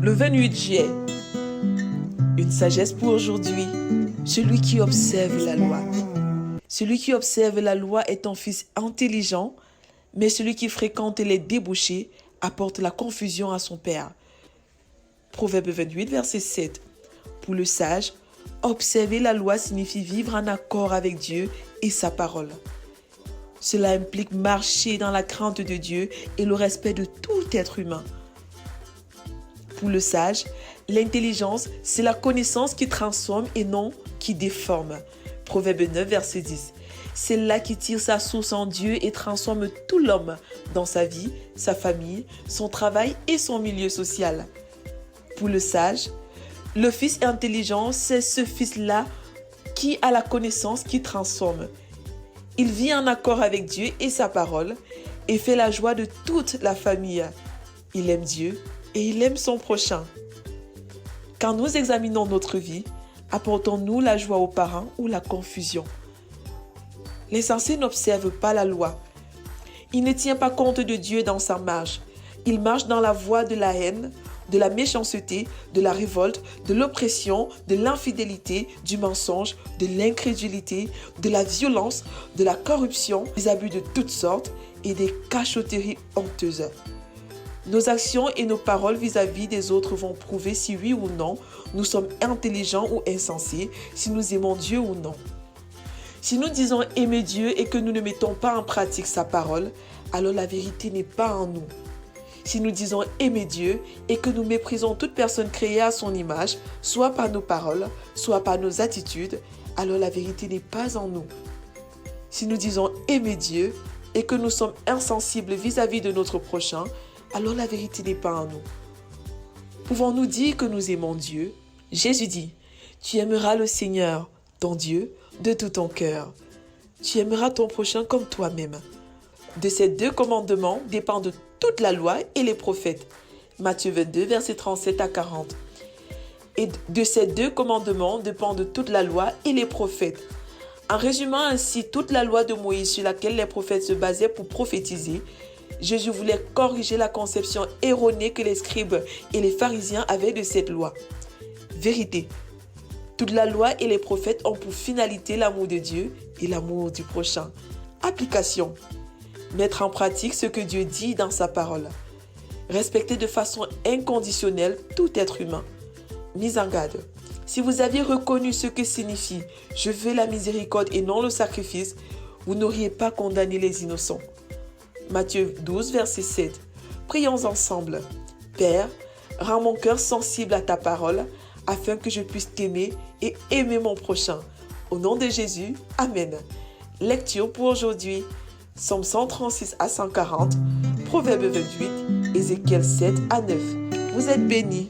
Le 28 juillet, une sagesse pour aujourd'hui. Celui qui observe la loi. Celui qui observe la loi est un fils intelligent, mais celui qui fréquente les débauchés apporte la confusion à son père. Proverbe 28, verset 7. Pour le sage, observer la loi signifie vivre en accord avec Dieu et sa parole. Cela implique marcher dans la crainte de Dieu et le respect de tout être humain. Pour le sage, l'intelligence, c'est la connaissance qui transforme et non qui déforme. Proverbe 9, verset 10. C'est là qui tire sa source en Dieu et transforme tout l'homme dans sa vie, sa famille, son travail et son milieu social. Pour le sage, le fils intelligent, c'est ce fils-là qui a la connaissance qui transforme. Il vit en accord avec Dieu et sa parole et fait la joie de toute la famille. Il aime Dieu et il aime son prochain. Quand nous examinons notre vie, apportons-nous la joie aux parents ou la confusion? L'insensé n'observe pas la loi. Il ne tient pas compte de Dieu dans sa marche. Il marche dans la voie de la haine, de la méchanceté, de la révolte, de l'oppression, de l'infidélité, du mensonge, de l'incrédulité, de la violence, de la corruption, des abus de toutes sortes et des cachotteries honteuses. Nos actions et nos paroles vis-à-vis des autres vont prouver si oui ou non nous sommes intelligents ou insensés, si nous aimons Dieu ou non. Si nous disons aimer Dieu et que nous ne mettons pas en pratique sa parole, alors la vérité n'est pas en nous. Si nous disons aimer Dieu et que nous méprisons toute personne créée à son image, soit par nos paroles, soit par nos attitudes, alors la vérité n'est pas en nous. Si nous disons aimer Dieu et que nous sommes insensibles vis-à-vis de notre prochain, alors la vérité n'est pas en nous. Pouvons-nous dire que nous aimons Dieu? Jésus dit, « Tu aimeras le Seigneur, ton Dieu, de tout ton cœur. Tu aimeras ton prochain comme toi-même. » De ces deux commandements dépendent toute la loi et les prophètes. Matthieu 22, versets 37 à 40. Et de ces deux commandements dépendent toute la loi et les prophètes. En résumant ainsi toute la loi de Moïse sur laquelle les prophètes se basaient pour prophétiser, Jésus voulait corriger la conception erronée que les scribes et les pharisiens avaient de cette loi. Vérité. Toute la loi et les prophètes ont pour finalité l'amour de Dieu et l'amour du prochain. Application. Mettre en pratique ce que Dieu dit dans sa parole. Respecter de façon inconditionnelle tout être humain. Mise en garde. Si vous aviez reconnu ce que signifie « Je veux la miséricorde et non le sacrifice », vous n'auriez pas condamné les innocents. Matthieu 12, verset 7. Prions ensemble. Père, rends mon cœur sensible à ta parole, afin que je puisse t'aimer et aimer mon prochain. Au nom de Jésus, Amen. Lecture pour aujourd'hui. Psaume 136 à 140, Proverbe 28, Ézéchiel 7 à 9. Vous êtes bénis.